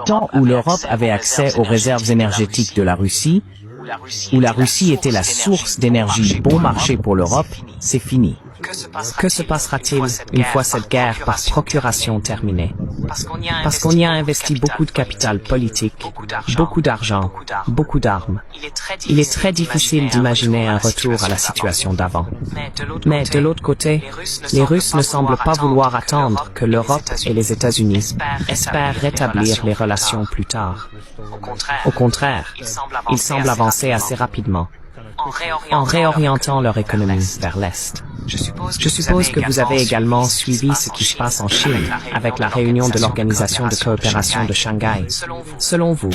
Temps où l'Europe avait accès aux réserves énergétiques de la Russie, où la Russie était la source d'énergie bon marché pour l'Europe, c'est fini. Que se passera-t-il une fois cette guerre par procuration terminée? Parce qu'on y a investi beaucoup de capital politique, beaucoup d'argent, beaucoup d'armes. Il est très difficile d'imaginer un retour à la situation d'avant. Mais de l'autre côté, les Russes ne semblent pas vouloir attendre que l'Europe et les États-Unis espèrent rétablir les relations plus tard. Au contraire, ils semblent avancer assez rapidement, en réorientant leur économie vers l'Est. Je suppose que vous avez également suivi ce qui se passe en Chine avec la réunion de l'Organisation de coopération de Shanghai. Selon vous,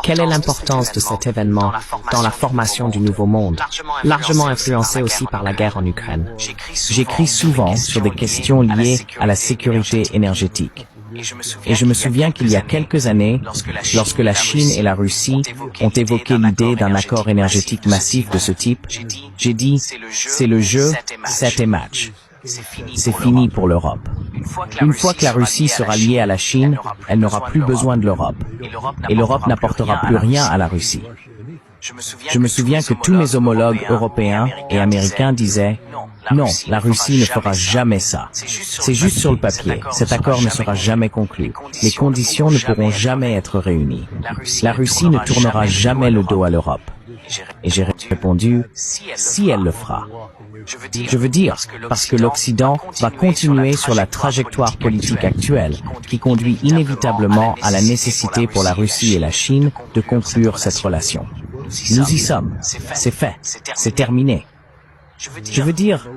quelle est l'importance de cet événement dans la formation du Nouveau Monde, largement influencé aussi par la guerre en Ukraine? J'écris souvent sur des questions liées à la sécurité énergétique. Et je me souviens qu'il y a quelques années, lorsque la Chine et la Russie ont évoqué l'idée d'un accord énergétique massif de ce type, j'ai dit, c'est le jeu, set et match. C'est fini pour l'Europe. Une fois que la Russie sera liée à la Chine, elle n'aura plus besoin de l'Europe. Et l'Europe n'apportera plus rien à la Russie. Je me souviens que tous mes homologues européens et américains disaient « Non, la Russie ne fera jamais ça. C'est juste sur le papier. Cet accord ne sera jamais conclu. Les conditions ne pourront jamais être réunies. La Russie ne tournera jamais le dos à l'Europe. » Et j'ai répondu « Si elle le fera. » Je veux dire, parce que l'Occident va continuer sur la trajectoire politique actuelle, qui conduit inévitablement à la nécessité pour la Russie et la Chine de conclure cette relation. Nous y sommes. C'est fait. C'est terminé. Je veux dire,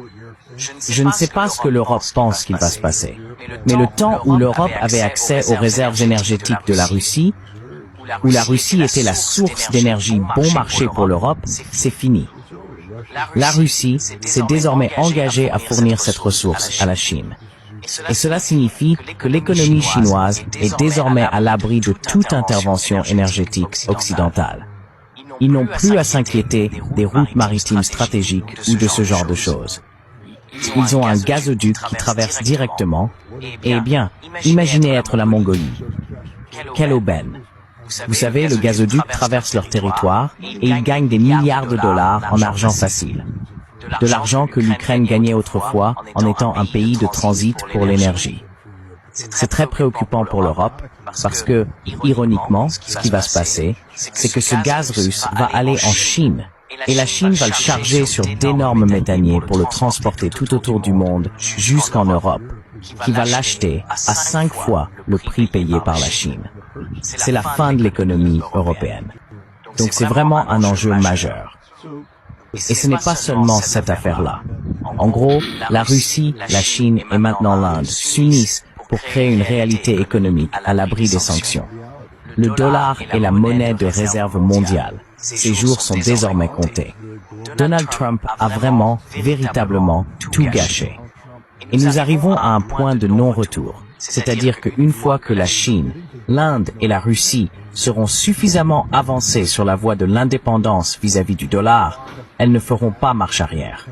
je ne sais pas ce que l'Europe pense qu'il va se passer. Mais le temps où l'Europe avait accès aux réserves énergétiques de la Russie, où la Russie était la source d'énergie bon marché pour l'Europe, c'est fini. La Russie s'est désormais engagée à fournir cette ressource à la Chine. Et cela signifie que l'économie chinoise est désormais à l'abri de toute intervention énergétique occidentale. Ils n'ont plus à s'inquiéter des routes maritimes stratégiques ou de ce genre de choses. Ils ont un gazoduc qui traverse directement, et bien, imaginez être la Mongolie. Quelle aubaine! Vous savez, le gazoduc traverse leur territoire, et ils gagnent des milliards de dollars en argent facile. De l'argent que l'Ukraine gagnait autrefois en étant un pays de transit pour l'énergie. C'est très préoccupant pour l'Europe, parce que, ironiquement, ce qui va se passer, c'est que ce gaz russe va aller en Chine, et la Chine va le charger sur d'énormes méthaniers pour le transporter tout autour du monde, jusqu'en Europe, qui va l'acheter à 5 fois le prix payé par la Chine. C'est la fin de l'économie européenne. Donc c'est vraiment un enjeu majeur. Et ce n'est pas seulement cette affaire-là. En gros, la Russie, la Chine et maintenant l'Inde s'unissent pour créer une réalité économique à l'abri des sanctions. Le dollar est la monnaie de réserve mondiale. Ces jours sont désormais comptés. Donald Trump a vraiment, véritablement, tout gâché. Et nous arrivons à un point de non-retour. C'est-à-dire qu'une fois que la Chine, l'Inde et la Russie seront suffisamment avancées sur la voie de l'indépendance vis-à-vis du dollar, elles ne feront pas marche arrière.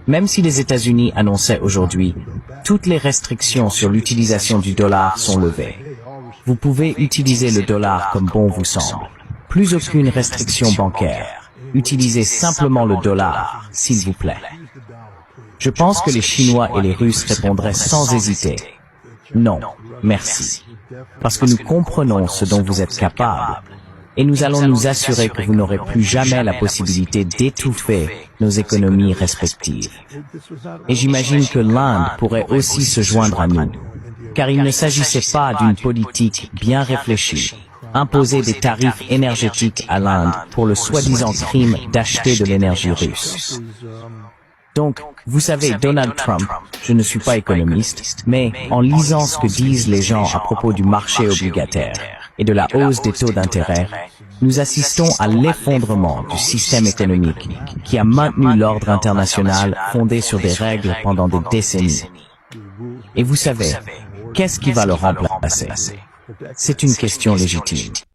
Même si les États-Unis annonçaient aujourd'hui, toutes les restrictions sur l'utilisation du dollar sont levées. Vous pouvez utiliser le dollar comme bon vous semble. Plus aucune restriction bancaire. Utilisez simplement le dollar, s'il vous plaît. Je pense que les Chinois et les Russes répondraient sans hésiter. Non, merci. Parce que nous comprenons ce dont vous êtes capables. Et nous allons nous assurer que vous n'aurez plus jamais la possibilité d'étouffer nos économies respectives. Et j'imagine que l'Inde pourrait aussi se joindre à nous. Car il ne s'agissait pas d'une politique bien réfléchie. Imposer des tarifs énergétiques à l'Inde pour le soi-disant crime d'acheter de l'énergie russe. Donc, vous savez, Donald Trump, je ne suis pas économiste, mais en lisant ce que disent les gens à propos du marché obligataire et de la hausse des taux d'intérêt, nous assistons à l'effondrement du système économique qui a maintenu l'ordre international fondé sur des règles pendant des décennies. Et vous savez, qu'est-ce qui va le remplacer? C'est une question légitime.